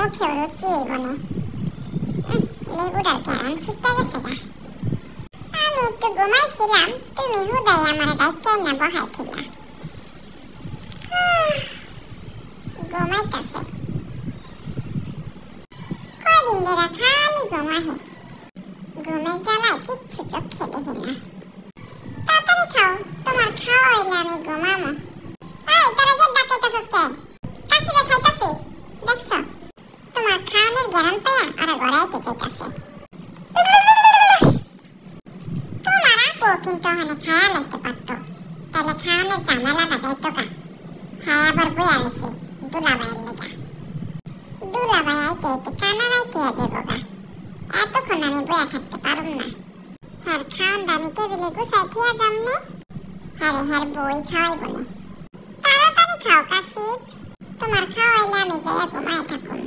মুখে রুচির বনে লেবুটার কেমন ছুটে গেছে গা। আমি একটু ঘুমাইছিলাম, তুমি হুদাই আমার ডাইকাই না বহাইছিলা। ঘুমাইতেছে কয়দিন ধরে খালি ঘুমাহে, ঘুমের জ্বালায় কিচ্ছু চোখে দেখি না। তাড়াতাড়ি খাও, তোমার খাওয়া হইলে আমি ঘুমামো। এই তোরা কে ডাকাইতাছস কে? কাছে রে খাইতাছি, দেখছো তোমার খাওয়ানোর জ্ঞান পাইয়া ওরা গড়াইতে চাইতাছে। তোমার আপু কিন্তু ওখানে খায়া লাগতে পারতো, তাহলে খাওয়ানোর ঝামেলাটা যাইতো গা। হ্যাঁ আবার বইয়া রয়েছে দুলাভাইয়ের লেগা। দুলাভাই আইতে আইতে কানা রাইতে যাবো গা, এতক্ষণ আমি বইয়া থাকতে পারুম না। হ্যার খাওয়ানটা আমি টেবিলে গুছাই থিয়া যামনে, হ্যাঁ হ্যার বই খাওয়াইব নে। তাড়াতাড়ি খাও কাশিপ, তোমার খাওয়াইলে আমি যাইয়া ঘুমায় থাকুন।